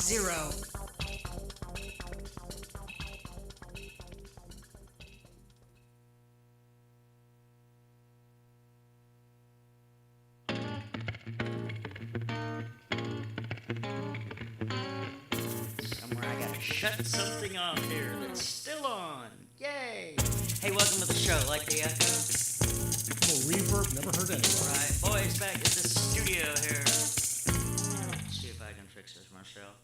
Somewhere I gotta shut something off here that's still on. Yay! Hey, welcome to the show. Like the echo? Little reverb, never heard anyone. Right, boys, back at the studio here. Let's see if I can fix this myself.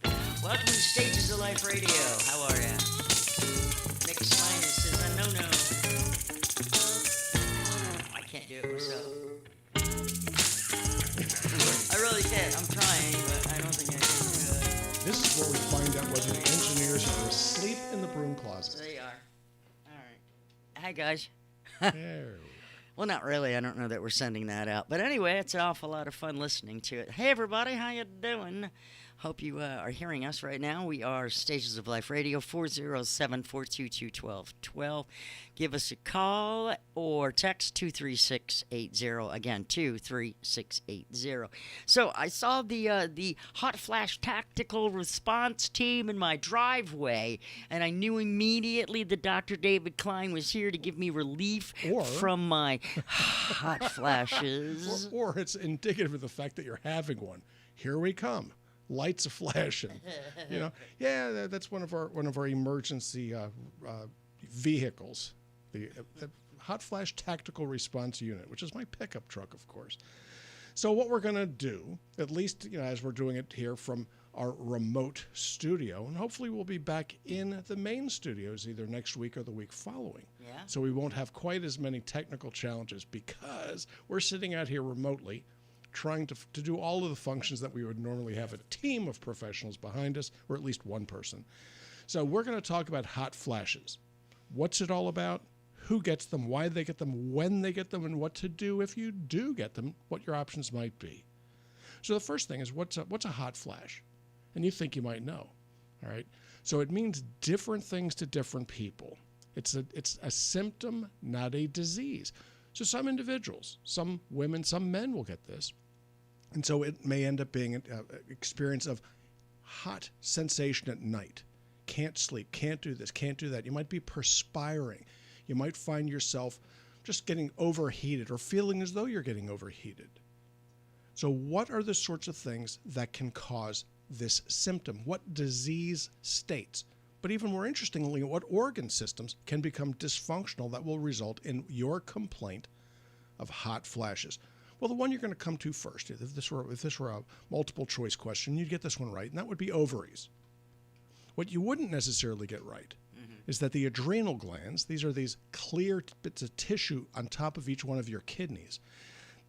Welcome to Stages of Life Radio. How are ya? Nick Slinus says, no. I can't do it myself. I really can't. I'm trying, but I don't think I can do it. This is where we find out whether the engineers are asleep in the broom closet. They are. All right. Hi, guys. There. Well, not really. I don't know that we're sending that out. But anyway, it's an awful lot of fun listening to it. Hey, everybody. How you doing? Hope you are hearing us right now. We are Stages of Life Radio, 407-422-1212. Give us a call or text 23680. Again, 23680. So I saw the Hot Flash Tactical Response Team in my driveway, and I knew immediately that Dr. David Klein was here to give me relief from my hot flashes. Or it's indicative of the fact that you're having one. Here we come. Lights are flashing. Yeah, that's one of our emergency vehicles, the Hot Flash Tactical Response Unit, which is my pickup truck, of course. So what we're going to do, at least as we're doing it here from our remote studio, and hopefully we'll be back in the main studios either next week or the week following. Yeah. So we won't have quite as many technical challenges because we're sitting out here remotely, trying to do all of the functions that we would normally have a team of professionals behind us, or at least one person. So we're going to talk about hot flashes. What's it all about? Who gets them? Why they get them? When they get them? And what to do if you do get them? What your options might be. So the first thing is, what's a hot flash? And you think you might know. All right. So it means different things to different people. It's a symptom, not a disease. So some individuals, some women, some men will get this. And so it may end up being an experience of hot sensation at night. Can't sleep, can't do this, can't do that. You might be perspiring. You might find yourself just getting overheated or feeling as though you're getting overheated. So what are the sorts of things that can cause this symptom? What disease states? But even more interestingly, what organ systems can become dysfunctional that will result in your complaint of hot flashes? Well, the one you're going to come to first, if this were a multiple choice question, you'd get this one right, and that would be ovaries. What you wouldn't necessarily get right is that the adrenal glands, these are these clear bits of tissue on top of each one of your kidneys,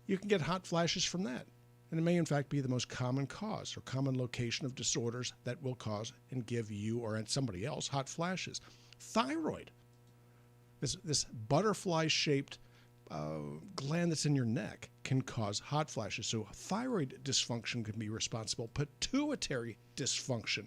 you can get hot flashes from that. And it may, in fact, be the most common cause or common location of disorders that will cause and give you or somebody else hot flashes. Thyroid, this butterfly-shaped gland that's in your neck, can cause hot flashes. So thyroid dysfunction can be responsible. Pituitary dysfunction,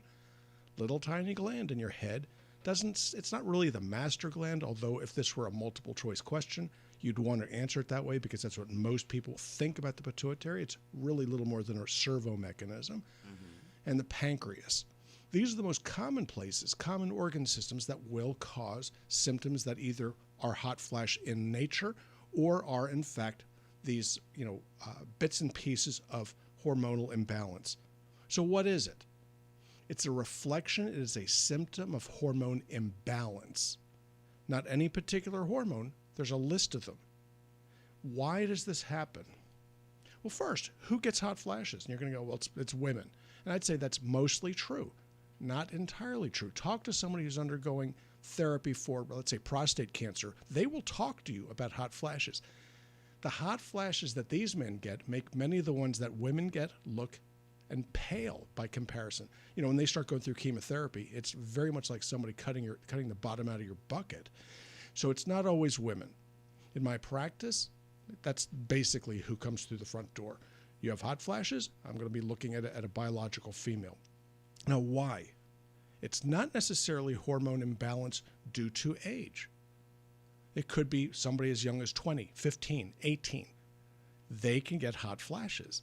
little tiny gland in your head, it's not really the master gland, although if this were a multiple choice question, you'd want to answer it that way because that's what most people think about the pituitary. It's really little more than a servo mechanism. And the pancreas. These are the most common places, common organ systems that will cause symptoms that either are hot flash in nature or are, in fact, these bits and pieces of hormonal imbalance. So what is it? It's a reflection. It is a symptom of hormone imbalance. Not any particular hormone. There's a list of them. Why does this happen? Well, first, who gets hot flashes? And you're going to go, well, it's women. And I'd say that's mostly true. Not entirely true. Talk to somebody who's undergoing therapy for, let's say, prostate cancer. They will talk to you about hot flashes. The hot flashes that these men get make many of the ones that women get look and pale by comparison. When they start going through chemotherapy, it's very much like somebody cutting the bottom out of your bucket. So it's not always women. In my practice, that's basically who comes through the front door. You have hot flashes, I'm going to be looking at a biological female. Now, why? It's not necessarily hormone imbalance due to age. It could be somebody as young as 20, 15, 18. They can get hot flashes.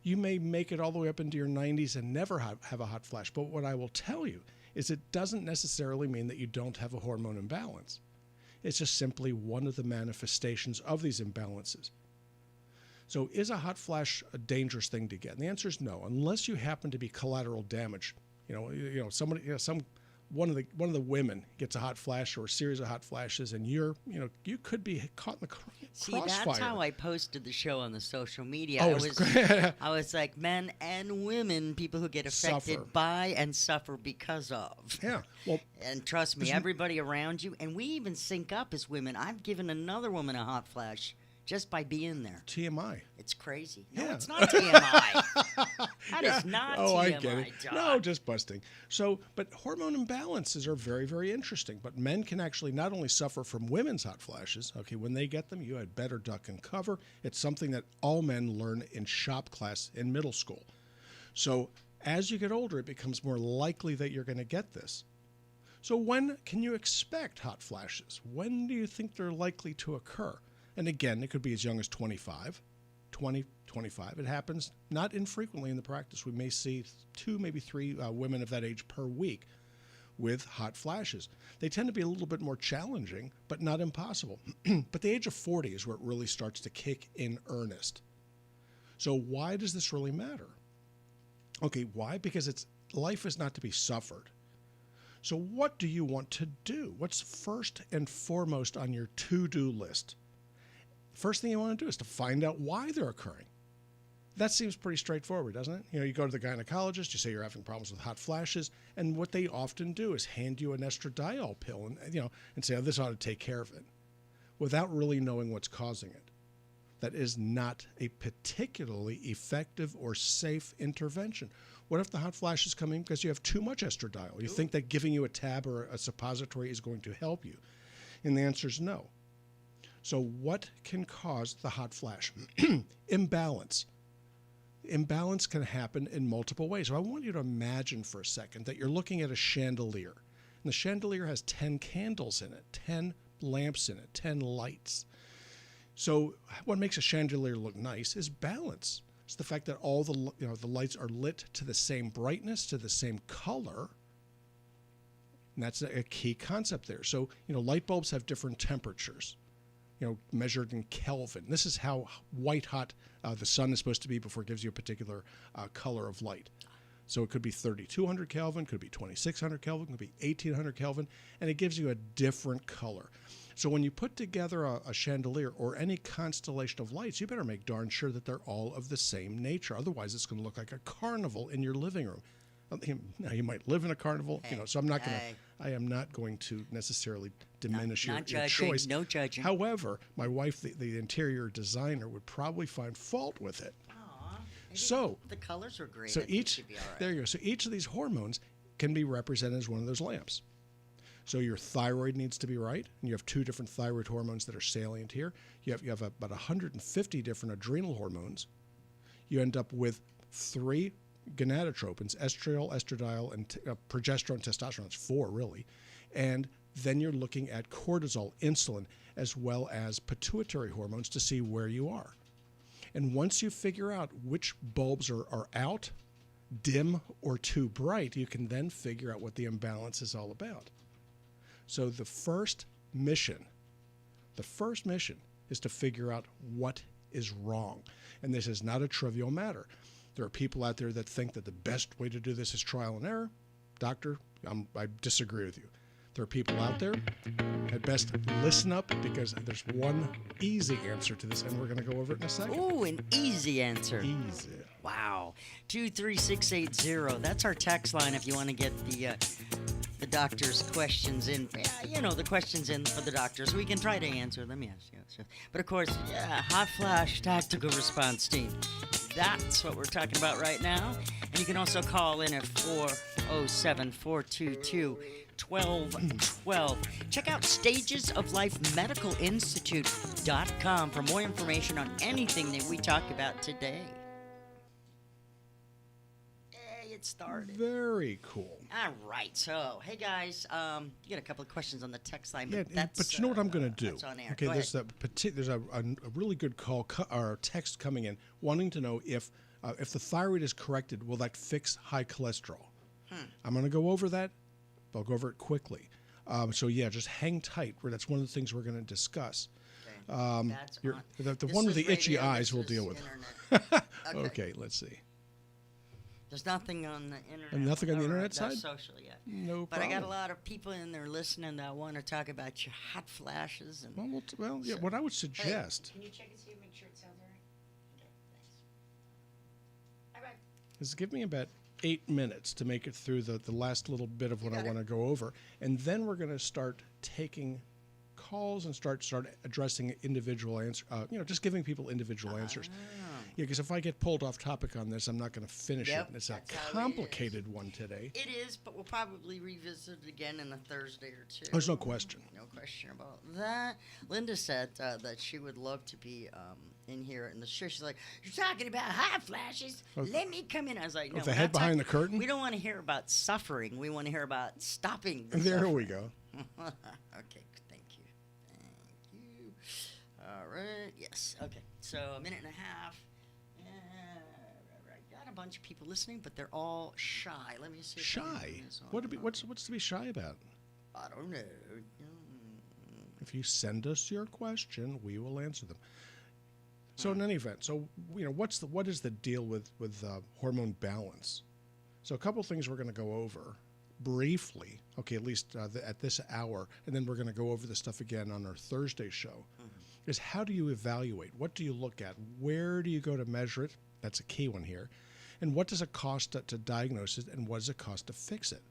You may make it all the way up into your 90s and never have a hot flash. But what I will tell you is it doesn't necessarily mean that you don't have a hormone imbalance. It's just simply one of the manifestations of these imbalances. So is a hot flash a dangerous thing to get? And the answer is no, unless you happen to be collateral damage. One of the women gets a hot flash or a series of hot flashes, and you could be caught in the crossfire. See, that's how I posted the show on the social media. Oh, I was like, men and women, people who get affected Suffer. by and suffer because of. Yeah. Well, and trust me, everybody around you, and we even sync up as women. I've given another woman a hot flash just by being there. TMI. It's crazy. No, Yeah. it's not TMI. That is not TMI, I get it. Doc. No, just busting. So, but hormone imbalances are very, very interesting. But men can actually not only suffer from women's hot flashes, okay, when they get them, you had better duck and cover. It's something that all men learn in shop class in middle school. So as you get older, it becomes more likely that you're going to get this. So when can you expect hot flashes? When do you think they're likely to occur? And again, it could be as young as 25. It happens not infrequently in the practice. We may see 2, maybe 3 women of that age per week with hot flashes. They tend to be a little bit more challenging, but not impossible. But the age of 40 is where it really starts to kick in earnest. So why does this really matter? Okay, why? Because life is not to be suffered. So what do you want to do? What's first and foremost on your to-do list? First thing you want to do is to find out why they're occurring. That seems pretty straightforward, doesn't it? You go to the gynecologist, you say you're having problems with hot flashes, and what they often do is hand you an estradiol pill and say, this ought to take care of it, without really knowing what's causing it. That is not a particularly effective or safe intervention. What if the hot flash is coming because you have too much estradiol? You think that giving you a tab or a suppository is going to help you? And the answer is no. So what can cause the hot flash? Imbalance. Imbalance can happen in multiple ways. So I want you to imagine for a second that you're looking at a chandelier. And the chandelier has 10 candles in it, 10 lamps in it, 10 lights. So what makes a chandelier look nice is balance. It's the fact that all the lights are lit to the same brightness, to the same color. And that's a key concept there. So, light bulbs have different temperatures, measured in Kelvin. This is how white hot the sun is supposed to be before it gives you a particular color of light. So it could be 3,200 Kelvin, could be 2,600 Kelvin, could be 1,800 Kelvin, and it gives you a different color. So when you put together a chandelier or any constellation of lights, you better make darn sure that they're all of the same nature. Otherwise, it's going to look like a carnival in your living room. Now, you might live in a carnival, so I am not going to necessarily diminish your choice. No judging. However, my wife, the interior designer, would probably find fault with it. So the colors are great. So there you go. So each of these hormones can be represented as one of those lamps. So your thyroid needs to be right, and you have 2 different thyroid hormones that are salient here. You have about 150 different adrenal hormones. You end up with 3 gonadotropins, estriol, estradiol, and progesterone, testosterone. It's 4 really. And then you're looking at cortisol, insulin, as well as pituitary hormones to see where you are. And once you figure out which bulbs are out, dim, or too bright, you can then figure out what the imbalance is all about. So the first mission is to figure out what is wrong. And this is not a trivial matter. There are people out there that think that the best way to do this is trial and error. Doctor, I disagree with you. There are people out there, at best, listen up, because there's one easy answer to this, and we're going to go over it in a second. Ooh, an easy answer. Easy. Wow. 23680. That's our text line if you want to get the doctor's questions in. The questions in for the doctors. We can try to answer them, yes. But of course, Hot Flash Tactical Response Team. That's what we're talking about right now. And you can also call in at 407-422-1212. Check out stagesoflifemedicalinstitute.com for more information on anything that we talked about today. It started. Very cool. All right. So, hey guys, you got a couple of questions on the text line, but but you know what I'm going to do? That's on air. Okay, Go there's a really good call or text coming in wanting to know if If the thyroid is corrected, will that fix high cholesterol? I'm going to go over that, but I'll go over it quickly. So yeah, just hang tight. That's one of the things we're going to discuss. That's The one with the itchy eyes we'll deal with. Okay, let's see. There's nothing on the internet. And nothing on the internet that's side? social yet. No But problem. I got a lot of people in there listening that want to talk about your hot flashes. And Yeah. What I would Hey, suggest can you check and see, make sure it sounds all right? Okay, thanks. All right. is give me about 8 minutes to make it through the last little bit of what I got it. want to go over, and then we're going to start taking calls and start addressing individual answer. Just giving people individual answers. Yeah, because if I get pulled off topic on this, I'm not going to finish it. Yep, And it's a that's how it complicated one today. It is, but we'll probably revisit it again in a Thursday or two. There's no question. No question about that. Linda said that she would love to be in here in the show. She's like, "You're talking about hot flashes. Let me come in." I was like, "No, the we're head not behind the curtain? We don't want to hear about suffering. We want to hear about stopping the There suffering." we go. Okay, thank you. Thank you. All right, yes. Okay, so a minute and a half. Right. Got a bunch of people listening, but they're all shy. Let me see. If I can Shy? turn this on. What's to be shy about? I don't know. If you send us your question, we will answer them. So in any event, what is the deal with hormone balance? So a couple things we're going to go over briefly. Okay, at least at this hour, and then we're going to go over the stuff again on our Thursday show. Is how do you evaluate? What do you look at? Where do you go to measure it? That's a key one here. And what does it cost to diagnose it? And what does it cost to fix it?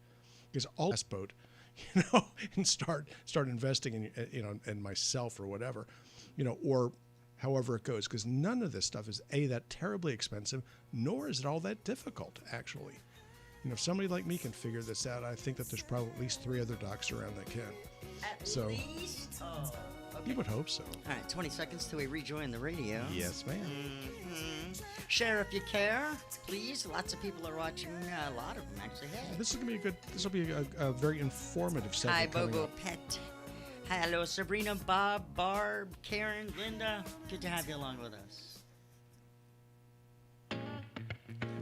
Because all this boat, and start investing in myself or whatever, or however it goes. Because none of this stuff is that terribly expensive, nor is it all that difficult actually. If somebody like me can figure this out, I think that there's probably at least 3 other docs around that can. At least? Oh, okay. You would hope so. All right, 20 seconds till we rejoin the radio. Yes, ma'am. Share if you care, please. Lots of people are watching. A lot of them, actually. Hey. This will be a very informative segment. Hi, coming Bogo up. Pet. Hello, Sabrina, Bob, Barb, Karen, Linda. Good to have you along with us.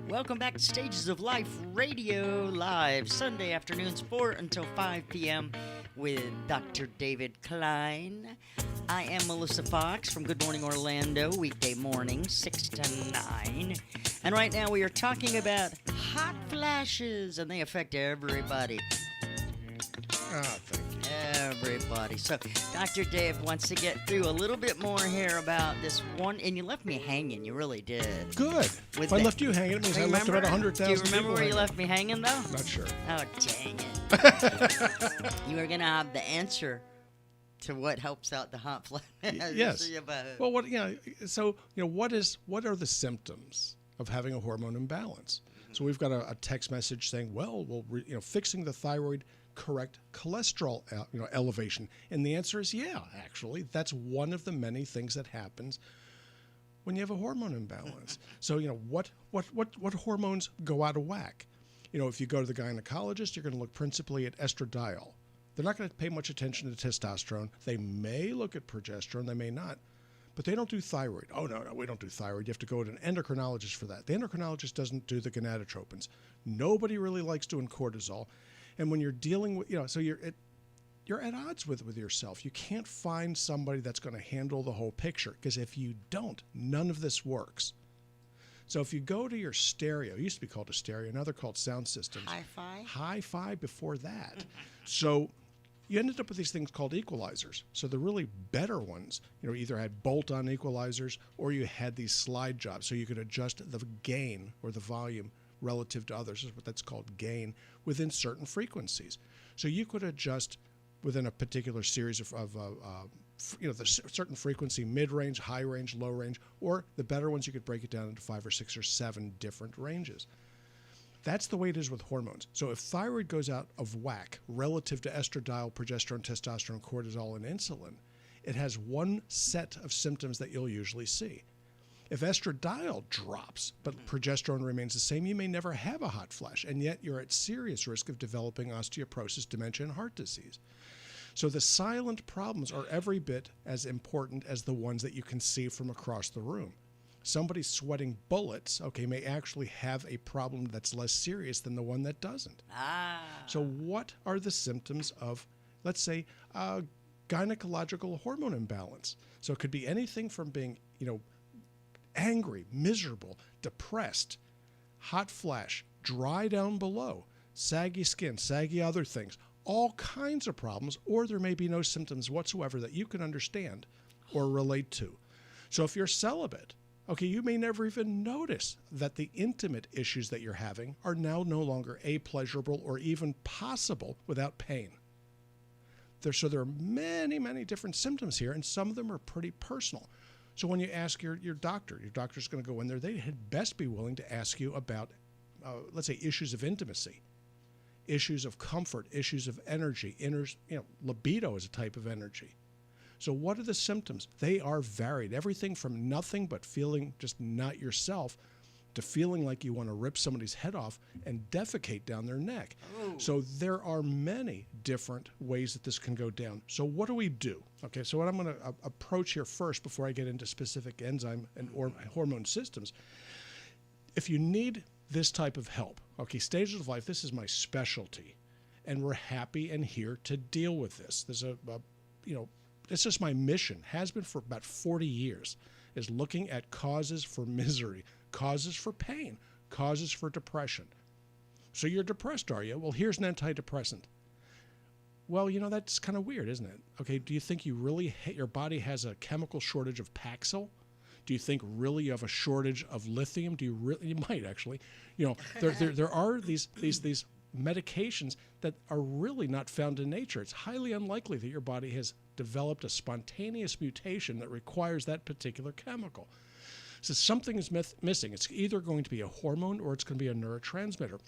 Welcome back to Stages of Life Radio Live, Sunday afternoons 4 until 5 p.m. with Dr. David Klein. I am Melissa Fox from Good Morning Orlando, weekday morning, 6 to 9. And right now we are talking about hot flashes, and they affect everybody. Thank you. Everybody. So, Dr. Dave wants to get through a little bit more here about this one, and you left me hanging. You really did. Good. If I left you hanging, it means I left about 100,000 Do you remember where you hanging. left me hanging, though? Not sure. Oh, dang it. You were going to have the answer to what helps out the hot flash. Yes. Well, what are the symptoms of having a hormone imbalance? So we've got a text message saying, fixing the thyroid correct cholesterol elevation, and the answer is actually that's one of the many things that happens when you have a hormone imbalance. So what hormones go out of whack? If you go to the gynecologist, you're going to look principally at estradiol. They're not going to pay much attention to testosterone. They may look at progesterone, they may not, but they don't do thyroid. Oh no, we don't do thyroid. You have to go to an endocrinologist for that. The endocrinologist doesn't do the gonadotropins. Nobody really likes doing cortisol. And when you're dealing with, so you're at odds with yourself. You can't find somebody that's going to handle the whole picture, because if you don't, none of this works. So if you go to your stereo, it used to be called a stereo, now they're called sound systems. Hi-fi? Hi-fi before that. So you ended up with these things called equalizers. So the really better ones, either had bolt-on equalizers or you had these slide jobs, so you could adjust the gain or the volume relative to others, is what that's called, gain, within certain frequencies. So you could adjust within a particular series of the certain frequency, mid-range, high range, low range, or the better ones you could break it down into 5 or 6 or 7 different ranges. That's the way it is with hormones. So if thyroid goes out of whack relative to estradiol, progesterone, testosterone, cortisol, and insulin, it has one set of symptoms that you'll usually see. If estradiol drops, but progesterone remains the same, you may never have a hot flash, and yet you're at serious risk of developing osteoporosis, dementia, and heart disease. So the silent problems are every bit as important as the ones that you can see from across the room. Somebody sweating bullets, okay, may actually have a problem that's less serious than the one that doesn't. So what are the symptoms of, let's say, gynecological hormone imbalance? So it could be anything from being, angry, miserable, depressed, hot flash, dry down below, saggy skin, saggy other things, all kinds of problems, or there may be no symptoms whatsoever that you can understand or relate to. So if you're celibate, okay, you may never even notice that the intimate issues that you're having are now no longer pleasurable or even possible without pain. So there are many, many different symptoms here, and some of them are pretty personal. So when you ask your doctor's going to go in there, they had best be willing to ask you about, let's say, issues of intimacy, issues of comfort, issues of energy, libido is a type of energy. So what are the symptoms? They are varied. Everything from nothing but feeling just not yourself to feeling like you want to rip somebody's head off and defecate down their neck. So there are many different ways that this can go down. So what do we do? Okay, so what I'm going to approach here first before I get into specific enzyme or hormone systems, if you need this type of help, okay, stages of life, this is my specialty, and we're happy and here to deal with this. There's it's just my mission, has been for about 40 years, is looking at causes for misery, causes for pain, causes for depression. So you're depressed, are you? Well, here's an antidepressant. Well, that's kind of weird, isn't it? Okay, do you think your body has a chemical shortage of Paxil? Do you think really you have a shortage of lithium? You might actually. There are these medications that are really not found in nature. It's highly unlikely that your body has developed a spontaneous mutation that requires that particular chemical. So something is missing. It's either going to be a hormone or it's going to be a neurotransmitter.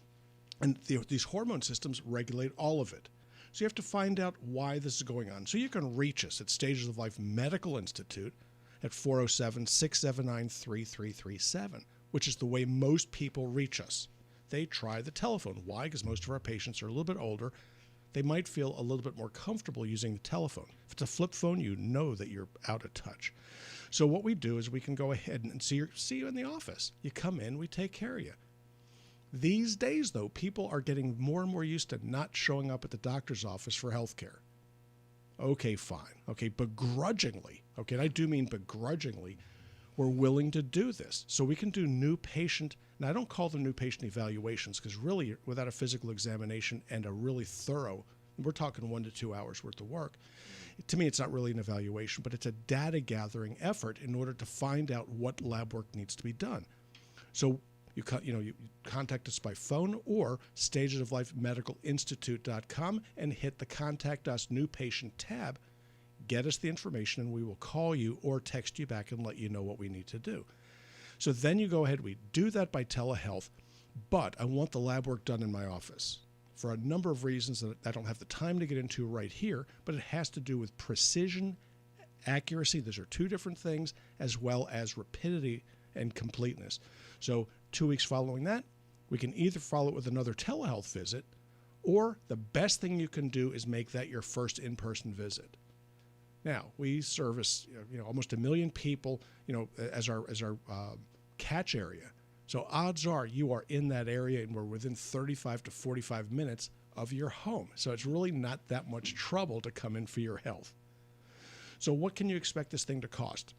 And these hormone systems regulate all of it. So you have to find out why this is going on. So you can reach us at Stages of Life Medical Institute at 407-679-3337, which is the way most people reach us. They try the telephone. Why? Because most of our patients are a little bit older. They might feel a little bit more comfortable using the telephone. If it's a flip phone, you know that you're out of touch. So what we do is we can go ahead and see you in the office. You come in, we take care of you. These days, though, people are getting more and more used to not showing up at the doctor's office for health care. Okay, fine. Okay, begrudgingly, okay, and I do mean begrudgingly, we're willing to do this. So we can do new patient, and I don't call them new patient evaluations because really without a physical examination and a really thorough, we're talking 1 to 2 hours worth of work. To me, it's not really an evaluation, but it's a data gathering effort in order to find out what lab work needs to be done. So you contact us by phone or stagesoflifemedicalinstitute.com and hit the Contact Us New Patient tab. Get us the information and we will call you or text you back and let you know what we need to do. So then you go ahead, we do that by telehealth, but I want the lab work done in my office for a number of reasons that I don't have the time to get into right here, but it has to do with precision, accuracy. Those are two different things, as well as rapidity and completeness. So 2 weeks following that, we can either follow it with another telehealth visit, or the best thing you can do is make that your first in-person visit. Now, we service almost 1 million people as our catch area. So odds are you are in that area and we're within 35 to 45 minutes of your home. So it's really not that much trouble to come in for your health. So what can you expect this thing to cost?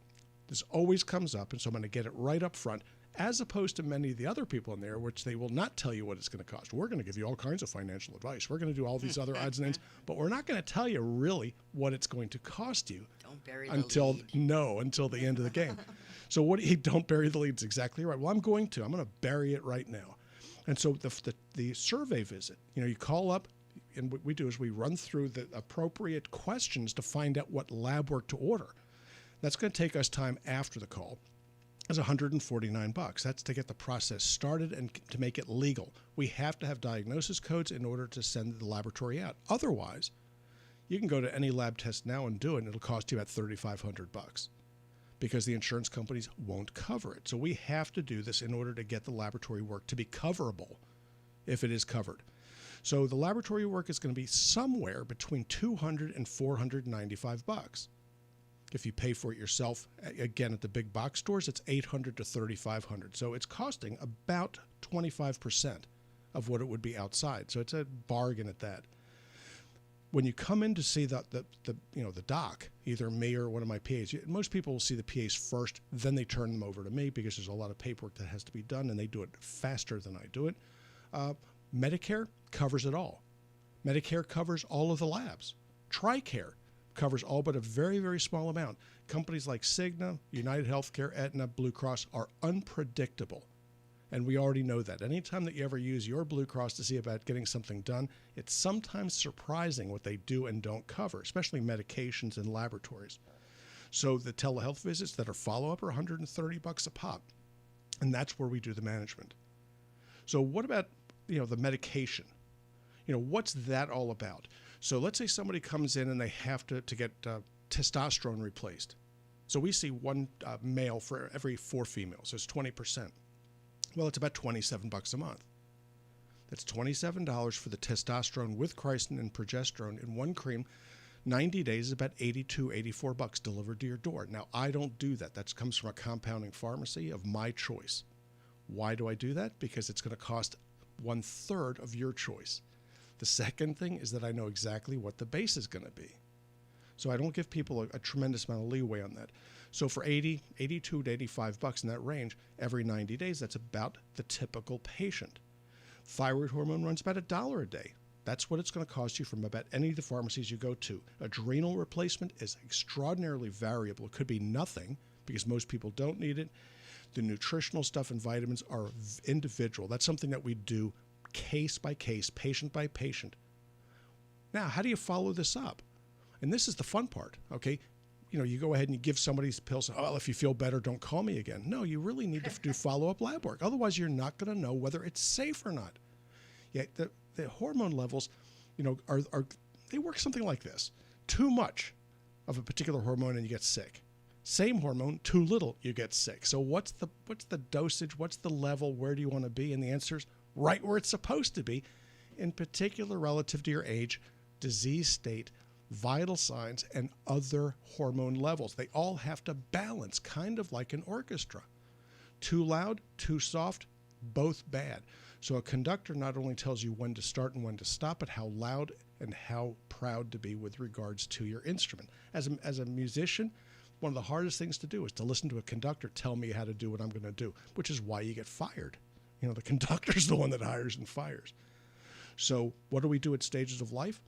This always comes up, and so I'm going to get it right up front, as opposed to many of the other people in there, which they will not tell you what it's going to cost. We're going to give you all kinds of financial advice. We're going to do all these other odds and ends, but we're not going to tell you really what it's going to cost you. Don't bury the lead. Until the end of the game. So don't bury the lead. It's exactly right. Well, I'm going to bury it right now. And so the survey visit, you call up, and what we do is we run through the appropriate questions to find out what lab work to order. That's going to take us time after the call. It's $149. That's to get the process started and to make it legal. We have to have diagnosis codes in order to send the laboratory out. Otherwise, you can go to any lab test now and do it, and it'll cost you about $3,500 because the insurance companies won't cover it. So we have to do this in order to get the laboratory work to be coverable, if it is covered. So the laboratory work is going to be somewhere between $200 and $495. If you pay for it yourself, again, at the big box stores, it's $800 to $3,500. So it's costing about 25% of what it would be outside. So it's a bargain at that. When you come in to see the doc, either me or one of my PAs, most people will see the PAs first, then they turn them over to me because there's a lot of paperwork that has to be done, and they do it faster than I do it. Medicare covers it all. Medicare covers all of the labs. TRICARE covers all but a very, very small amount. Companies like Cigna, United Healthcare, Aetna, Blue Cross are unpredictable. And we already know that. Anytime that you ever use your Blue Cross to see about getting something done, it's sometimes surprising what they do and don't cover, especially medications and laboratories. So the telehealth visits that are follow-up are $130 a pop. And that's where we do the management. So what about, the medication? What's that all about? So let's say somebody comes in and they have to get testosterone replaced. So we see one male for every 4 females. So it's 20%. Well, it's about $27 a month. That's $27 for the testosterone with chrysin and progesterone in one cream. 90 days is about $82, $84 delivered to your door. Now, I don't do that. That comes from a compounding pharmacy of my choice. Why do I do that? Because it's going to cost 1/3 of your choice. The second thing is that I know exactly what the base is going to be. So I don't give people a tremendous amount of leeway on that. So for $82 to $85 in that range, every 90 days, that's about the typical patient. Thyroid hormone runs about $1 a day. That's what it's going to cost you from about any of the pharmacies you go to. Adrenal replacement is extraordinarily variable. It could be nothing because most people don't need it. The nutritional stuff and vitamins are individual. That's something that we do case by case, patient by patient. Now, how do you follow this up? And this is the fun part, okay? You go ahead and you give somebody these pills. Oh, well, if you feel better, don't call me again. No, you really need to do follow-up lab work. Otherwise, you're not going to know whether it's safe or not. Yeah, the hormone levels, are they work something like this. Too much of a particular hormone and you get sick. Same hormone, too little, you get sick. So what's the dosage? What's the level? Where do you want to be? And the answer is right where it's supposed to be, in particular relative to your age, disease state, vital signs, and other hormone levels. They all have to balance, kind of like an orchestra. Too loud, too soft, both bad. So a conductor not only tells you when to start and when to stop, but how loud and how proud to be with regards to your instrument. As a musician, one of the hardest things to do is to listen to a conductor tell me how to do what I'm going to do, which is why you get fired. The conductor's the one that hires and fires. So what do we do at Stages of Life?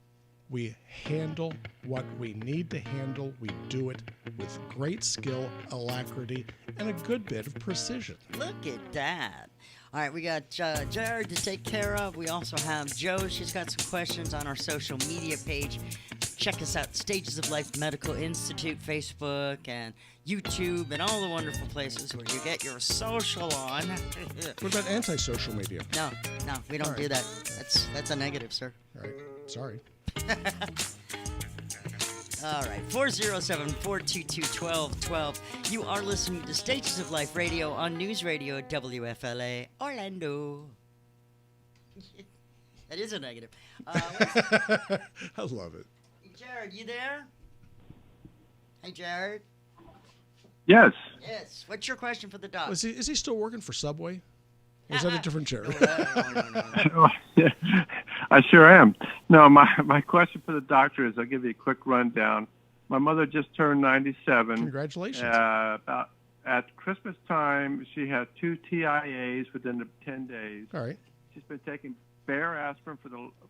We handle what we need to handle. We do it with great skill, alacrity, and a good bit of precision. Look at that. All right, we got Jared to take care of. We also have Joe. She's got some questions on our social media page. Check us out, Stages of Life Medical Institute, Facebook and YouTube, and all the wonderful places where you get your social on. What about anti-social media? No, we don't do that. That's a negative, sir. All right, sorry. All right, 407-422-1212. You are listening to Stages of Life Radio on News Radio WFLA Orlando. That is a negative. I love it. Jared, you there? Hey, Jared. Yes. Yes. What's your question for the doc? Is he still working for Subway? Or is that a different Jared? No. I sure am. No, my question for the doctor is, I'll give you a quick rundown. My mother just turned 97. Congratulations. About at Christmas time, she had 2 TIAs within the 10 days. All right. She's been taking bare aspirin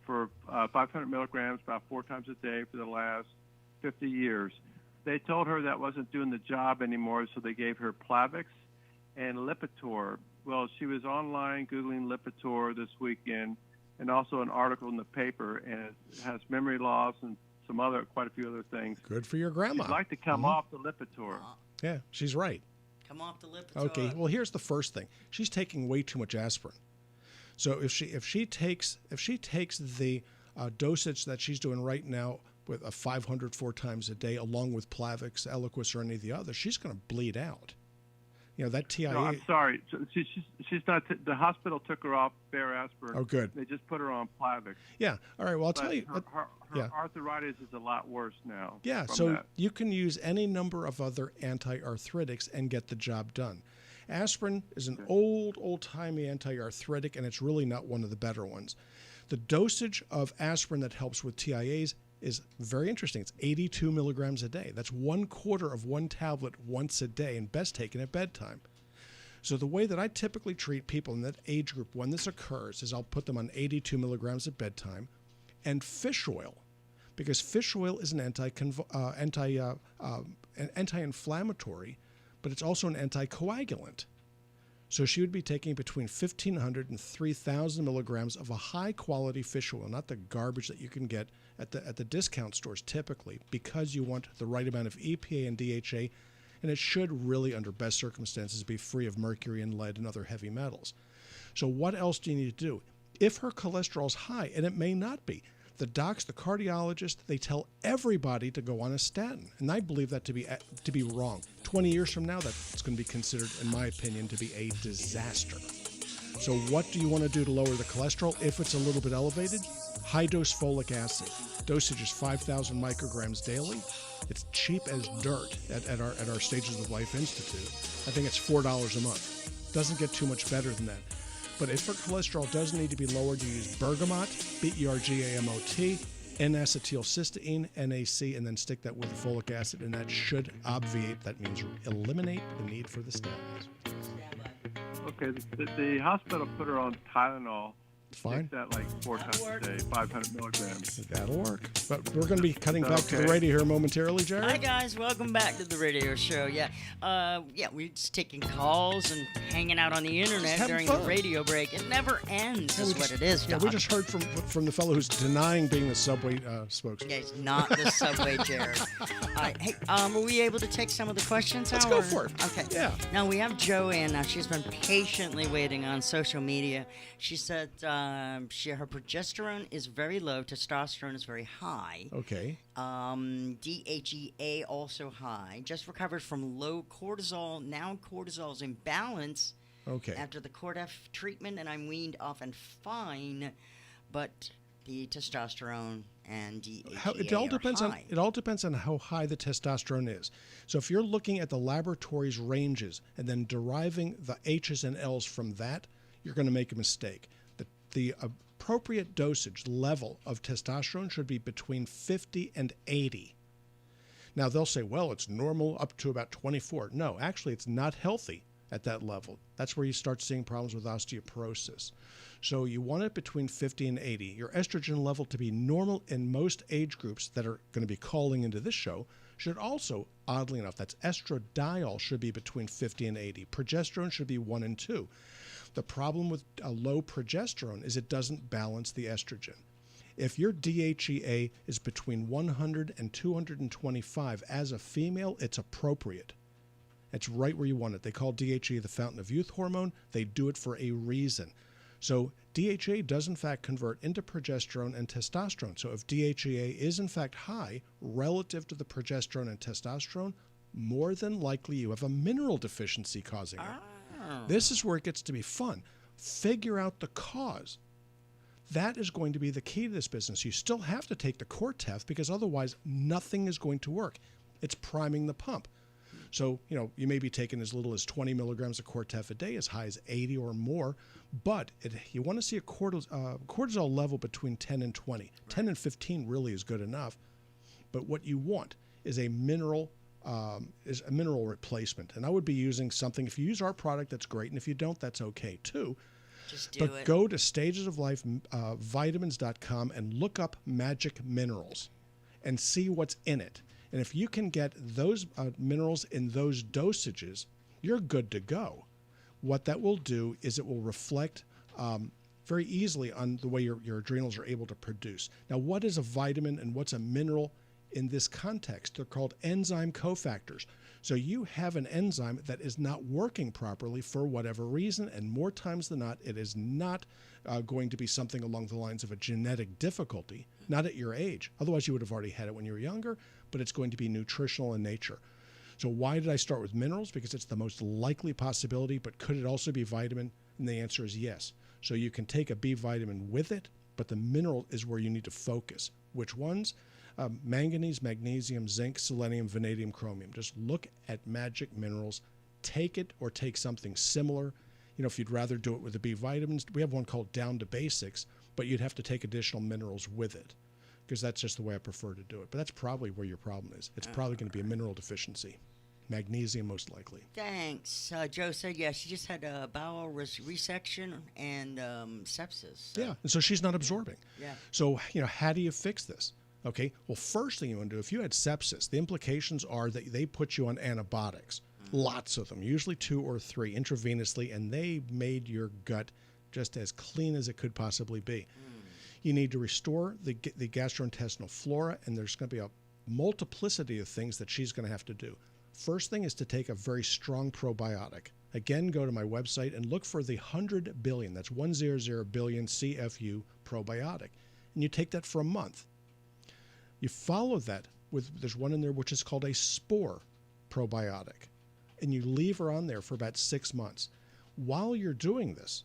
for 500 milligrams about 4 times a day for the last 50 years. They told her that wasn't doing the job anymore, so they gave her Plavix and Lipitor. Well, she was online Googling Lipitor this weekend, and also an article in the paper, and it has memory loss and quite a few other things. Good for your grandma. She'd like to come off the Lipitor. Yeah, she's right. Come off the Lipitor. Okay, well, here's the first thing. She's taking way too much aspirin. So if she takes the dosage that she's doing right now with a 500 4 times a day, along with Plavix, Eliquis, or any of the others, she's going to bleed out. that TIA. No, I'm sorry. So she's not. The hospital took her off Bayer aspirin. Oh, good. They just put her on Plavix. Yeah. All right. Well, I'll But tell you. her arthritis is a lot worse now. Yeah. from So that. you can use any number of other anti-arthritics and get the job done. Aspirin is an old-timey anti-arthritic, and it's really not one of the better ones. The dosage of aspirin that helps with TIAs is very interesting. It's 82 milligrams a day. That's 1/4 of one tablet once a day, and best taken at bedtime. So the way that I typically treat people in that age group when this occurs is I'll put them on 82 milligrams at bedtime, and fish oil, because fish oil is an anti-inflammatory, but it's also an anticoagulant. So she would be taking between 1,500 and 3,000 milligrams of a high-quality fish oil, not the garbage that you can get at the discount stores typically, because you want the right amount of EPA and DHA, and it should really, under best circumstances, be free of mercury and lead and other heavy metals. So what else do you need to do? If her cholesterol's high, and it may not be, the docs, the cardiologist, they tell everybody to go on a statin, and I believe that to be wrong. 20 years from now, that's going to be considered, in my opinion, to be a disaster. So what do you want to do to lower the cholesterol if it's a little bit elevated? High-dose folic acid. Dosage is 5,000 micrograms daily. It's cheap as dirt at our Stages of Life Institute. I think it's $4 a month. Doesn't get too much better than that. But if her cholesterol does need to be lowered, you use bergamot, bergamot, N-acetylcysteine, NAC, and then stick that with the folic acid, and that should obviate, that means eliminate the need for the statins. Okay, the hospital put her on Tylenol. Fine. Take that like 4 times a day, 500 milligrams. That'll work. But we're going to be cutting back to the radio here momentarily, Jared. Hi guys, welcome back to the radio show. We're just taking calls and hanging out on the internet during the radio break. It never ends, is what it is, Yeah, Doc. we just heard from the fellow who's denying being the Subway spokesman. Yeah, he's not the Subway Jared. Hey, are we able to take some of the questions? Let's go for it. Okay. Yeah. Now we have Joanne. Now she's been patiently waiting on social media. She said her progesterone is very low, testosterone is very high. Okay. DHEA also high. Just recovered from low cortisol. Now cortisol's in balance. Okay. After the Cortef treatment, and I'm weaned off and fine, but the testosterone and DHEA It all depends are high. on how high the testosterone is. So if you're looking at the laboratory's ranges and then deriving the H's and L's from that, you're going to make a mistake. The appropriate dosage level of testosterone should be between 50 and 80. Now they'll say, well, it's normal up to about 24. No, actually, it's not healthy at that level. That's where you start seeing problems with osteoporosis. So you want it between 50 and 80. Your estrogen level to be normal in most age groups that are going to be calling into this show should also, oddly enough, that's estradiol should be between 50 and 80. Progesterone should be 1 and 2. The problem with a low progesterone is it doesn't balance the estrogen. If your DHEA is between 100 and 225 as a female, it's appropriate. It's right where you want it. They call DHEA the fountain of youth hormone. They do it for a reason. So DHEA does in fact convert into progesterone and testosterone. So if DHEA is in fact high relative to the progesterone and testosterone, more than likely you have a mineral deficiency causing it. This is where it gets to be fun. Figure out the cause. That is going to be the key to this business. You still have to take the Cortef because otherwise nothing is going to work. It's priming the pump. So, you may be taking as little as 20 milligrams of Cortef a day, as high as 80 or more, but you want to see a cortisol level between 10 and 20. Right. 10 and 15 really is good enough, but what you want is a mineral replacement. And I would be using something, if you use our product, that's great, and if you don't, that's okay too. Just do it. Go to stagesoflifevitamins.com and look up Magic Minerals and see what's in it. And if you can get those minerals in those dosages, you're good to go. What that will do is it will reflect very easily on the way your adrenals are able to produce. Now, what is a vitamin and what's a mineral in this context? They're called enzyme cofactors. So you have an enzyme that is not working properly for whatever reason, and more times than not, it is not going to be something along the lines of a genetic difficulty, not at your age. Otherwise, you would have already had it when you were younger, but it's going to be nutritional in nature. So why did I start with minerals? Because it's the most likely possibility, but could it also be vitamin? And the answer is yes. So you can take a B vitamin with it, but the mineral is where you need to focus. Which ones? Manganese, magnesium, zinc, selenium, vanadium, chromium. Just look at magic minerals. Take it or take something similar. If you'd rather do it with the B vitamins, we have one called Down to Basics, but you'd have to take additional minerals with it because that's just the way I prefer to do it. But that's probably where your problem is. It's probably going to be a mineral deficiency. Magnesium, most likely. Thanks. Joe said, yeah, she just had a bowel resection and sepsis. So. Yeah, and so she's not absorbing. Yeah. So, how do you fix this? Okay, well, first thing you want to do, if you had sepsis, the implications are that they put you on antibiotics, lots of them, usually 2 or 3 intravenously, and they made your gut just as clean as it could possibly be. You need to restore the gastrointestinal flora, and there's going to be a multiplicity of things that she's going to have to do. First thing is to take a very strong probiotic. Again, go to my website and look for the 100 billion, that's 100 billion CFU probiotic, and you take that for a month. You follow that with, there's one in there which is called a spore probiotic, and you leave her on there for about 6 months. While you're doing this,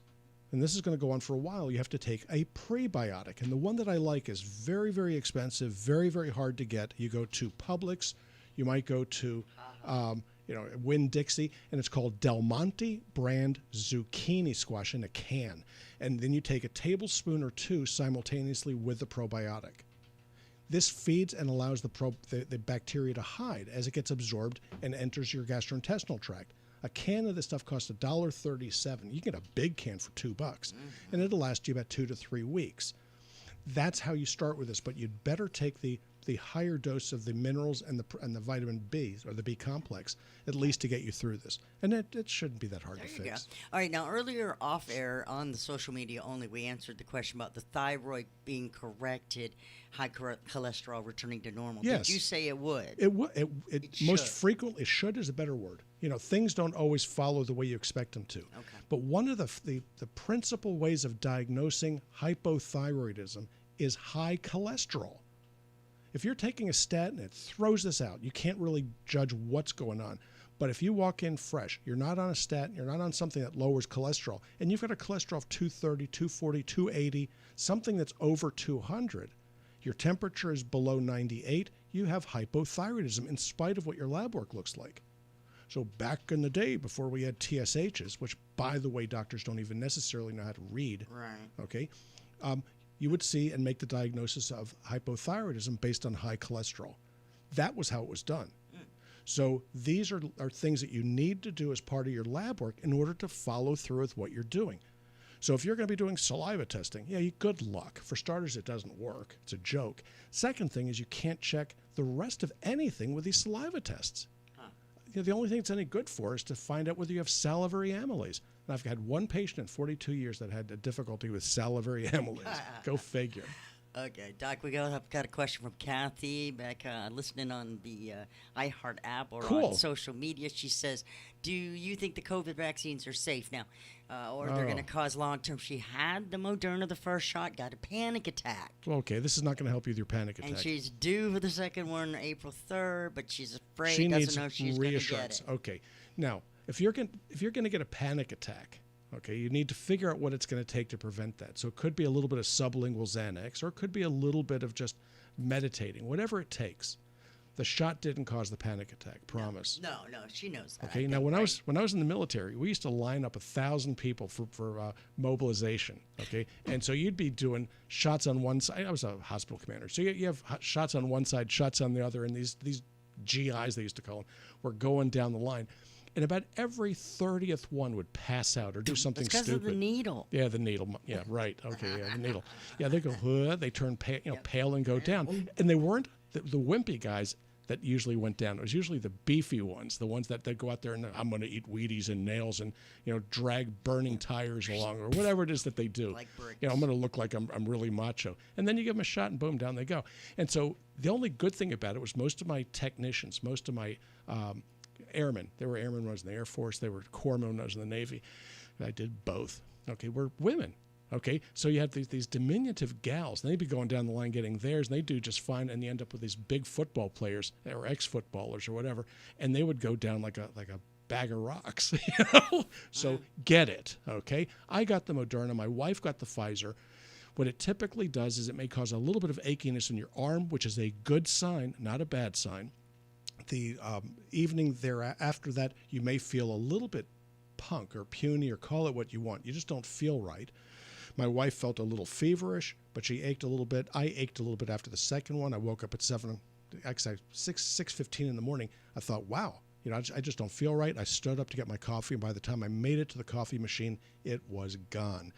and this is going to go on for a while, you have to take a prebiotic, and the one that I like is very, very expensive, very, very hard to get. You go to Publix, you might go to Winn-Dixie, and it's called Del Monte brand zucchini squash in a can, and then you take a tablespoon or 2 simultaneously with the probiotic. This feeds and allows the bacteria to hide as it gets absorbed and enters your gastrointestinal tract. A can of this stuff costs $1.37. You can get a big can for $2, and it'll last you about 2 to 3 weeks. That's how you start with this, but you'd better take the higher dose of the minerals and the vitamin B or the B complex at least to get you through this. And it shouldn't be that hard to fix. Go. All right, now earlier off air on the social media only, we answered the question about the thyroid being corrected, high cholesterol returning to normal. Yes. Did you say it would? It would. It most should. frequently, should is a better word. Things don't always follow the way you expect them to. Okay. But one of the principal ways of diagnosing hypothyroidism is high cholesterol. If you're taking a statin, it throws this out. You can't really judge what's going on. But if you walk in fresh, you're not on a statin, you're not on something that lowers cholesterol, and you've got a cholesterol of 230, 240, 280, something that's over 200, your temperature is below 98, you have hypothyroidism in spite of what your lab work looks like. So back in the day before we had TSHs, which, by the way, doctors don't even necessarily know how to read, Right. okay, you would see and make the diagnosis of hypothyroidism based on high cholesterol. That was how it was done. So these are things that you need to do as part of your lab work in order to follow through with what you're doing. So if you're going to be doing saliva testing, good luck. For starters, it doesn't work. It's a joke. Second thing is you can't check the rest of anything with these saliva tests. The only thing it's any good for is to find out whether you have salivary amylase. And I've had one patient in 42 years that had a difficulty with salivary amylase. Go figure. Okay, Doc, we got a question from Kathy back listening on the iHeart app or on social media. She says, do you think the COVID vaccines are safe now or they're going to cause long-term? She had the Moderna, the first shot, got a panic attack. Well, okay, this is not going to help you with your panic attack. And she's due for the second one April 3rd, but she's afraid, she doesn't needs know if she's going to get it. Okay, now, if you're going to get a panic attack, okay, you need to figure out what it's going to take to prevent that. So it could be a little bit of sublingual Xanax, or it could be a little bit of just meditating, whatever it takes. The shot didn't cause the panic attack, promise. No, she knows that. Okay, now when I was in the military, we used to line up 1,000 people for mobilization. Okay, and so you'd be doing shots on one side. I was a hospital commander, so you have shots on one side, shots on the other, and these GIs, they used to call them, were going down the line. And about every 30th one would pass out or do something stupid. Because of the needle. Yeah, the needle. Yeah, right. Okay, yeah, the needle. Yeah, they go, they turn pale and go down. And they weren't the wimpy guys that usually went down. It was usually the beefy ones, the ones that go out there and I'm going to eat Wheaties and nails and drag burning tires along or whatever it is that they do. Like bricks. I'm going to look like I'm really macho. And then you give them a shot and boom, down they go. And so the only good thing about it was most of my technicians, most of my airmen, they were airmen when I was in the Air Force, they were corpsmen when I was in the Navy. I did both. Okay, we're women. Okay, so you have these diminutive gals, and they'd be going down the line getting theirs, and they do just fine, and you end up with these big football players or ex-footballers or whatever, and they would go down like a bag of rocks. So get it, okay? I got the Moderna. My wife got the Pfizer. What it typically does is it may cause a little bit of achiness in your arm, which is a good sign, not a bad sign. The evening after that, you may feel a little bit punk or puny or call it what you want. You just don't feel right. My wife felt a little feverish, but she ached a little bit. I ached a little bit after the second one. I woke up at 6:15 in the morning. I thought, wow, I just don't feel right. I stood up to get my coffee, and by the time I made it to the coffee machine, it was gone.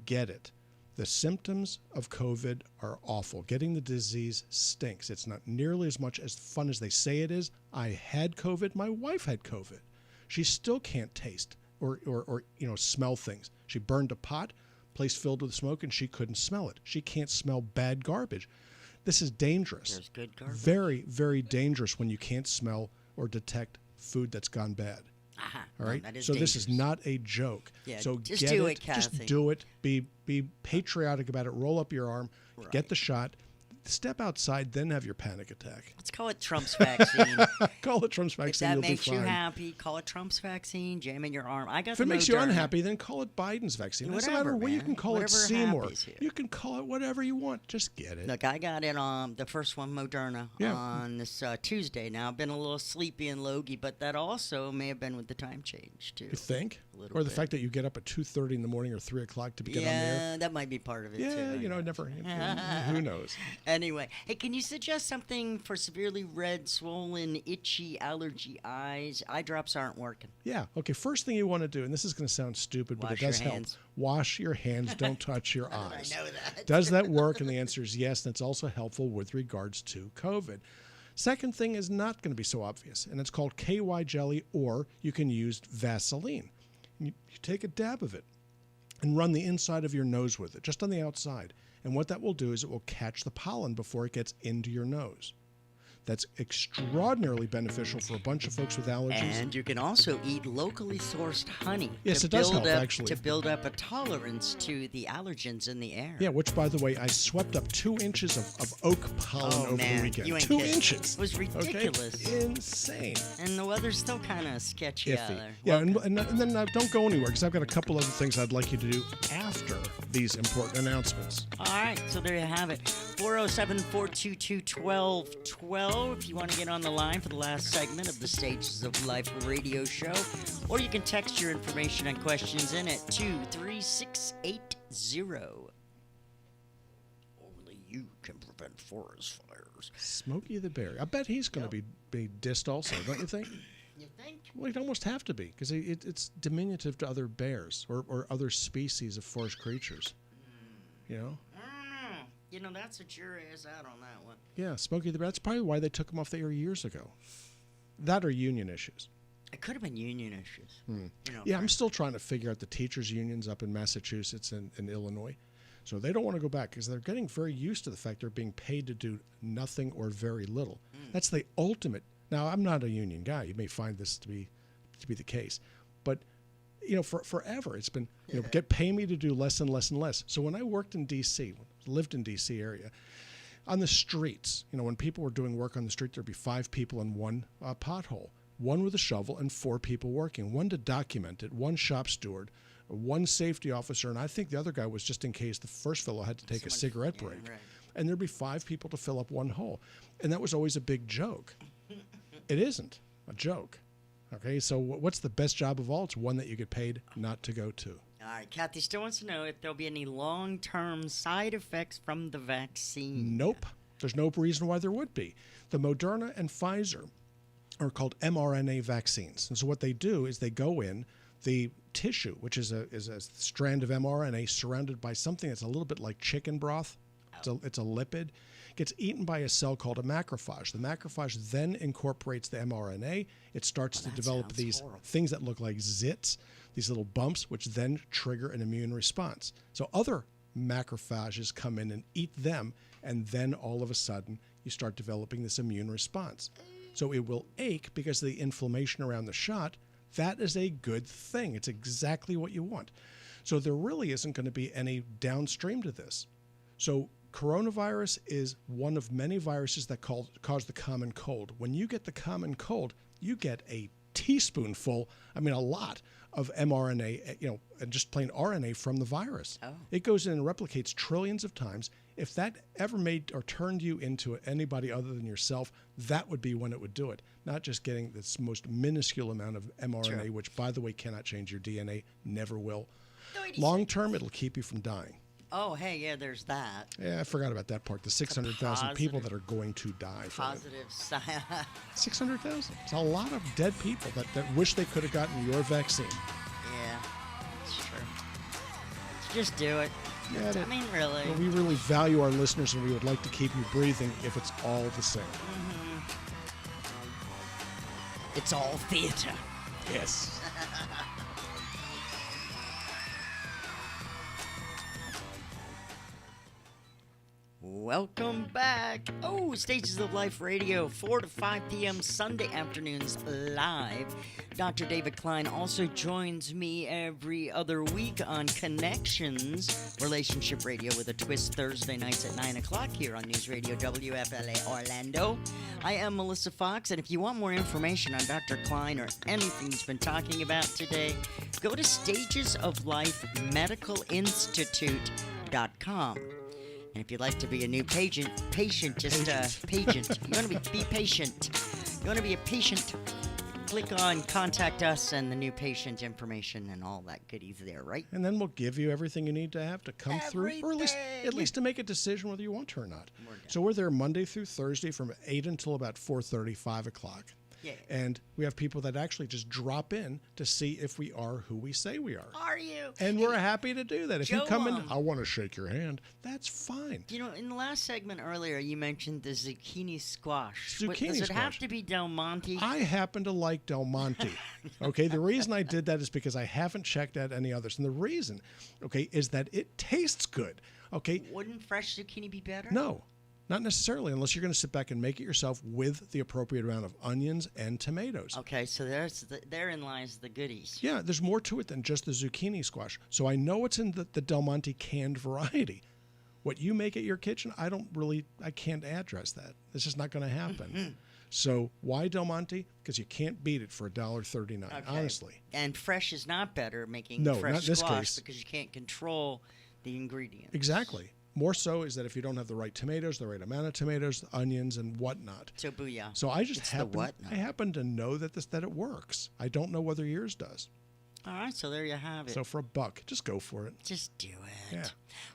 Get it. The symptoms of COVID are awful. Getting the disease stinks. It's not nearly as much as fun as they say it is. I had COVID. My wife had COVID. She still can't taste or smell things. She burned a pot, place filled with smoke, and she couldn't smell it. She can't smell bad garbage. This is dangerous. There's good garbage. Very, very dangerous when you can't smell or detect food that's gone bad. All right. That is so dangerous. This is not a joke. Yeah, so just get do it. it, Kathy. Just do it. Be patriotic about it. Roll up your arm. Right. Get the shot. Step outside, then have your panic attack. Let's call it Trump's vaccine. Call it Trump's vaccine. If that you'll makes be you fine. happy, call it Trump's vaccine. Jam in your arm. I got If it the makes you Moderna. unhappy, then call it Biden's vaccine. It doesn't Whatever, matter what. You man. can call Whatever it Seymour. happens here. You can call it whatever you want. Just get it. Look, I got it on the first one, Moderna, Yeah. on this Tuesday. Now, I've been a little sleepy and logy, but that also may have been with the time change, too. You think? A little Or the bit. fact that you get up at 2:30 in the morning or 3 o'clock to get on the air? Yeah, that might be part of it, too. Yeah, I know. never. Who knows? Anyway, hey, can you suggest something for severely red, swollen, itchy, allergy eyes? Eye drops aren't working. Yeah. Okay. First thing you want to do, and this is going to sound stupid, but Wash it does your help. hands. Wash your hands. Don't touch your How did eyes. I know that? Does that work? And the answer is yes. And it's also helpful with regards to COVID. Second thing is not going to be so obvious, and it's called KY jelly, or you can use Vaseline. You take a dab of it and run the inside of your nose with it, just on the outside. And what that will do is it will catch the pollen before it gets into your nose. That's extraordinarily beneficial for a bunch of folks with allergies. And you can also eat locally sourced honey. Yes, to it does build help, up, actually. To build up a tolerance to the allergens in the air. Yeah, which, by the way, I swept up 2 inches of oak pollen Oh, over man, the weekend. you ain't 2 kidding. inches. It was ridiculous. Okay? Insane. And the weather's still kind of sketchy out Iffy. there. Yeah, and then don't go anywhere, because I've got a couple other things I'd like you to do after these important announcements. All right, so there you have it. 407-422-1212 if you want to get on the line for the last segment of the Stages of Life radio show. Or you can text your information and questions in at 23680. Only you can prevent forest fires. Smokey the Bear. I bet he's going to be dissed also, don't you think? You think? Well, he'd almost have to be, because it's diminutive to other bears or other species of forest creatures. You know? I don't know. You know, that's a jury is out on that one. Yeah, Smokey the Bear. That's probably why they took him off the air years ago. That or union issues. It could have been union issues. You know, Yeah, I'm still trying to figure out the teachers' unions up in Massachusetts and Illinois. So they don't want to go back because they're getting very used to the fact they're being paid to do nothing or very little. That's the ultimate. Now, I'm not a union guy. You may find this to be the case. But, for forever, it's been, pay me to do less and less and less. So when I worked in D.C., lived in D.C. area, on the streets, when people were doing work on the street, there'd be 5 people in one pothole, 1 with a shovel and 4 people working, 1 to document it, 1 shop steward, 1 safety officer, and I think the other guy was just in case the first fellow had to take a cigarette break. Right. And there'd be 5 people to fill up 1 hole. And that was always a big joke. It isn't a joke. Okay, so what's the best job of all? It's one that you get paid not to go to. All right, Kathy still wants to know if there'll be any long-term side effects from the vaccine. Nope. There's no reason why there would be. The Moderna and Pfizer are called mRNA vaccines. And so what they do is they go in the tissue, which is a strand of mRNA surrounded by something that's a little bit like chicken broth. It's a lipid. Gets eaten by a cell called a macrophage. The macrophage then incorporates the mRNA. It starts to develop sounds these horrible. things that look like zits, these little bumps, which then trigger an immune response. So other macrophages come in and eat them, and then all of a sudden you start developing this immune response. So it will ache because of the inflammation around the shot. That is a good thing. It's exactly what you want. So there really isn't going to be any downstream to this. So coronavirus is one of many viruses that cause the common cold. When you get the common cold, you get a teaspoonful, a lot of mRNA, and just plain RNA from the virus. Oh. It goes in and replicates trillions of times. If that ever made or turned you into anybody other than yourself, that would be when it would do it. Not just getting this most minuscule amount of mRNA, Sure. which, by the way, cannot change your DNA, never will. 96. Long term, it'll keep you from dying. Oh, hey, yeah, there's that. Yeah, I forgot about that part. The 600,000 people that are going to die. Positive side. 600,000. It's a lot of dead people that wish they could have gotten your vaccine. Yeah, it's true. Just do it. Get it. I mean, really. Well, we really value our listeners, and we would like to keep you breathing if it's all the same. It's all theater. Yes. Welcome back. Oh, Stages of Life Radio, 4 to 5 p.m. Sunday afternoons live. Dr. David Klein also joins me every other week on Connections, Relationship Radio with a Twist, Thursday nights at 9 o'clock here on News Radio WFLA Orlando. I am Melissa Fox, and if you want more information on Dr. Klein or anything he's been talking about today, go to stagesoflifemedicalinstitute.com. And if you'd like to be a new patient, just patient. You want to be patient. You want to be a patient. Click on contact us and the new patient information and all that goodies there, right? And then we'll give you everything you need to have to come through, or at Everything. least to make a decision whether you want to or not. We're done. So we're there Monday through Thursday from 8 until about 4:30, 5 o'clock. Yeah. And we have people that actually just drop in to see if we are who we say we are. Are you? And we're happy to do that. If you Joe, come in, I want to shake your hand. That's fine. You know, in the last segment earlier, you mentioned the zucchini squash. Zucchini Does it have squash. to be Del Monte? I happen to like Del Monte. Okay, the reason I did that is because I haven't checked out any others. And the reason, okay, is that it tastes good. Okay, Wouldn't fresh zucchini be better? no, not necessarily, unless you're going to sit back and make it yourself with the appropriate amount of onions and tomatoes. Okay, so therein lies the goodies. Yeah, there's more to it than just the zucchini squash. So I know it's in the Del Monte canned variety. What you make at your kitchen, I can't address that. It's just not going to happen. So why Del Monte? Because you can't beat it for $1.39, Okay. honestly. And fresh is not better making No, fresh not in this squash case. because you can't control the ingredients. Exactly. More so is that if you don't have the right tomatoes, the right amount of tomatoes, onions, and whatnot. So booyah. So I just It's the what now? I happen to know that it works. I don't know whether yours does. All right, so there you have it. So for $1, just go for it. Just do it. Yeah.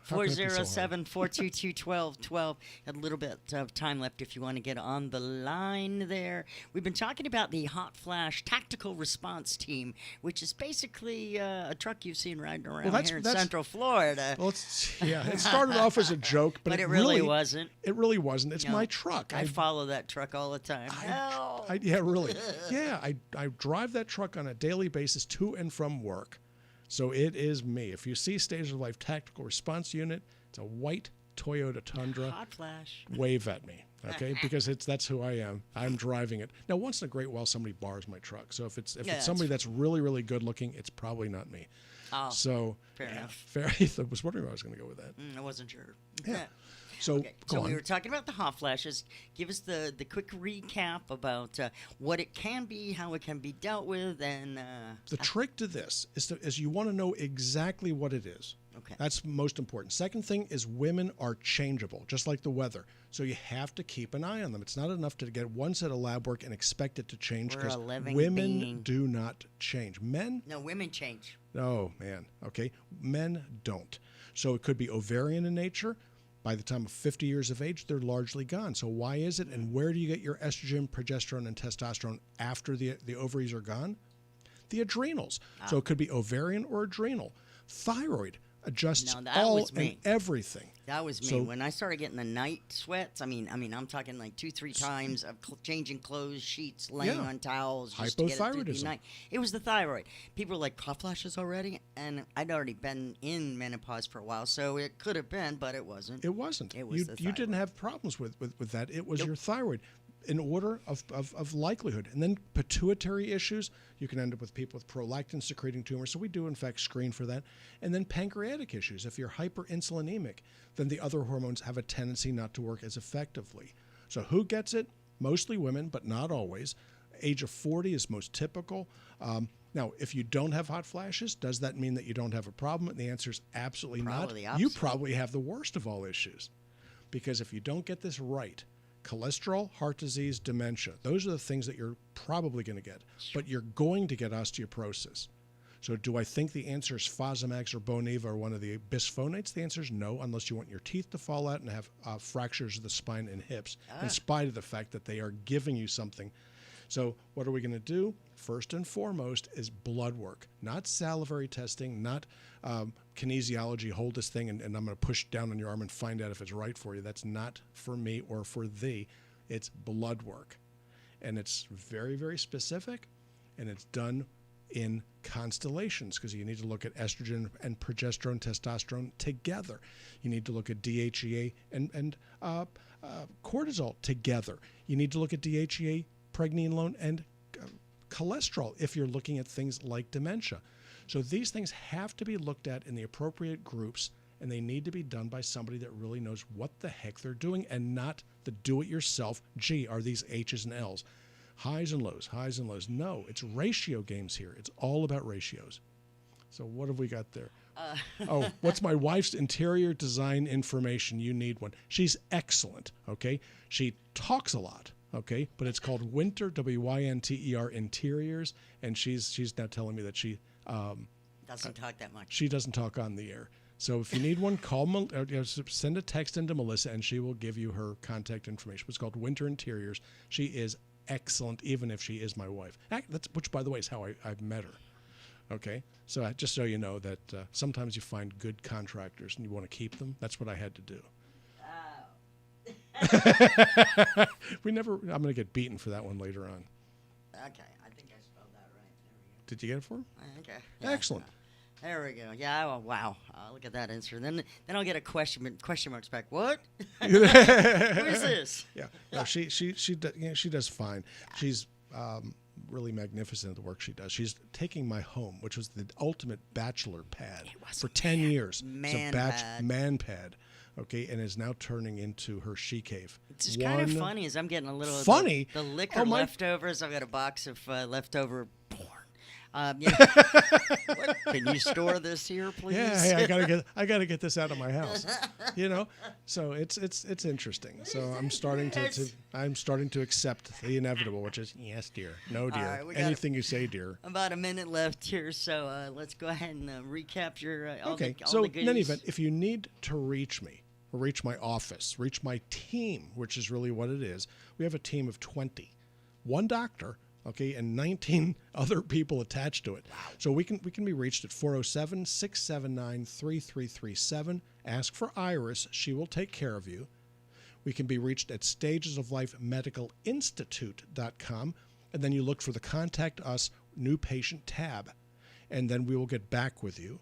How can it be so hard? 407-422-1212. A little bit of time left if you want to get on the line there. We've been talking about the Hot Flash Tactical Response Team, which is basically a truck you've seen riding around here in Central Florida. Well, it started off as a joke, but it really wasn't. It really wasn't. It's No, my truck. I follow that truck all the time. Yeah, really. Yeah, I drive that truck on a daily basis to and from work. So it is me. If you see Stage of Life Tactical Response Unit, it's a white Toyota Tundra. Hot Flash. Wave at me, okay? Because that's who I am. I'm driving it. Now, once in a great while, somebody borrows my truck. So if it's somebody that's really, really good looking, it's probably not me. Oh, So fair enough. Fair. I was wondering if I was going to go with that. I wasn't sure. Yeah. So Okay, go so on. we were talking about the hot flashes. Give us the quick recap about what it can be, how it can be dealt with, and The trick to this is you want to know exactly what it is. Okay. That's most important. Second thing is women are changeable, just like the weather. So you have to keep an eye on them. It's not enough to get one set of lab work and expect it to change We're because a living women being. do not change. Men, no, women change. oh man, okay. Men don't. So it could be ovarian in nature. By the time of 50 years of age, they're largely gone. So why is it? And where do you get your estrogen, progesterone, and testosterone after the ovaries are gone? The adrenals. So it could be ovarian or adrenal. Thyroid adjusts No, that all was me. and everything. That was me. So- When I started getting the night sweats, I mean, I'm talking like 2-3 times of changing clothes, sheets, laying Yeah. on towels, just to get it through the Hypothyroidism. night. It was the thyroid. People were like, hot flashes already? And I'd already been in menopause for a while, so it could have been, but it wasn't. It wasn't. It was the You didn't thyroid. have problems with that. It was Nope. your thyroid. in order of likelihood. And then pituitary issues, you can end up with people with prolactin secreting tumors. So we do, in fact, screen for that. And then pancreatic issues. If you're hyperinsulinemic, then the other hormones have a tendency not to work as effectively. So who gets it? Mostly women, but not always. Age of 40 is most typical. Now, if you don't have hot flashes, does that mean that you don't have a problem? And the answer is absolutely not. You probably have the worst of all issues. Because if you don't get this right, cholesterol, heart disease, dementia, those are the things that you're probably going to get. But you're going to get osteoporosis. So do I think the answer is Fosamax or Boniva or one of the bisphonates? The answer is no, unless you want your teeth to fall out and have fractures of the spine and hips, in spite of the fact that they are giving you something. So what are we going to do? First and foremost is blood work, not salivary testing, not kinesiology, hold this thing and I'm going to push down on your arm and find out if it's right for you. That's not for me or for thee. It's blood work. And it's very, very specific, and it's done in constellations because you need to look at estrogen and progesterone, testosterone together. You need to look at DHEA and cortisol together. You need to look at DHEA, pregnenolone, and cholesterol if you're looking at things like dementia. So these things have to be looked at in the appropriate groups, and they need to be done by somebody that really knows what the heck they're doing and not the do-it-yourself, gee, are these H's and L's. Highs and lows, highs and lows. No, it's ratio games here. It's all about ratios. So what have we got there? Oh, what's my wife's interior design information? You need one. She's excellent, okay? She talks a lot, okay? But it's called Winter, W-Y-N-T-E-R, Interiors, and she's now telling me that she doesn't talk that much. She doesn't talk on the air. So if you need one, call send a text into Melissa, and she will give you her contact information. It's called Winter Interiors. She is excellent, even if she is my wife. Which, by the way, is how I've met her. Okay? So just so you know that sometimes you find good contractors and you want to keep them. That's what I had to do. Oh. I'm going to get beaten for that one later on. Okay, I think I spelled that right. There we go. Did you get it for him? Okay. Yeah. Excellent. There we go. Yeah. Oh, wow. Look at that answer. Then I'll get a question marks back. What? Who is this? Yeah. No, she does fine. She's really magnificent at the work she does. She's taking my home, which was the ultimate bachelor pad for 10 years. Man pad. Okay, and is now turning into her she cave. It's just kind of funny as I'm getting a little funny. The liquor leftovers. I've got a box of leftover porn. Can you store this here, please? Yeah, I gotta get this out of my house. So it's interesting. So I'm starting to accept the inevitable, which is yes, dear, no, dear, anything you say, dear. About a minute left here, so let's go ahead and recap your all the goodies. In any event, if you need to reach me, or reach my office, reach my team, which is really what it is, we have a team of 20, one doctor. Okay, and 19 other people attached to it. Wow. So we can be reached at 407-679-3337. Ask for Iris. She will take care of you. We can be reached at stagesoflifemedicalinstitute.com, and then you look for the Contact Us New Patient tab, and then we will get back with you.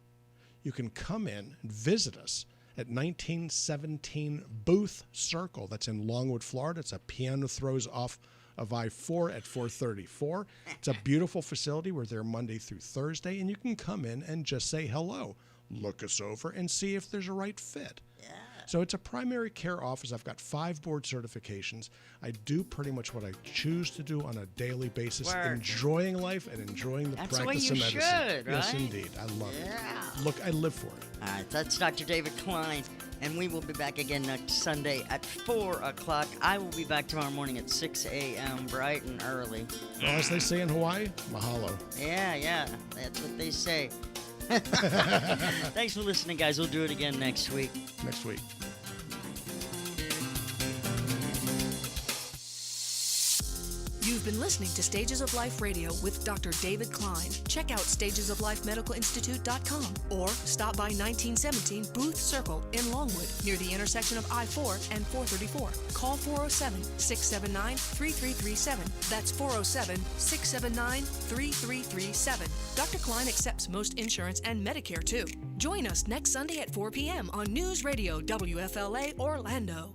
You can come in and visit us at 1917 Booth Circle. That's in Longwood, Florida. It's a piano throws off of I-4 at 434. It's a beautiful facility. We're there Monday through Thursday, and you can come in and just say hello, look us over, and see if there's a right fit. Yeah. So it's a primary care office. I've got 5 board certifications. I do pretty much what I choose to do on a daily basis, enjoying life and enjoying the practice of medicine. That's what you should, right? Yes, indeed. I love it. Look, I live for it. All right, that's Dr. David Klein, and we will be back again next Sunday at 4 o'clock. I will be back tomorrow morning at 6 a.m., bright and early. Well, as they say in Hawaii, mahalo. Yeah, that's what they say. Thanks for listening, guys. We'll do it again next week. You've been listening to Stages of Life Radio with Dr. David Klein. Check out stagesoflifemedicalinstitute.com or stop by 1917 Booth Circle in Longwood near the intersection of I-4 and 434. Call 407-679-3337. That's 407-679-3337. Dr. Klein accepts most insurance and Medicare, too. Join us next Sunday at 4 p.m. on News Radio WFLA Orlando.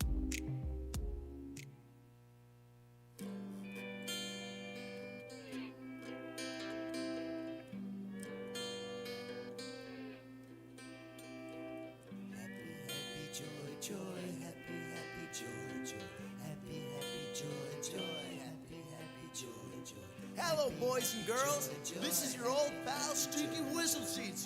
Hello, boys and girls. This is your old pal, Stinky Whistle Seats,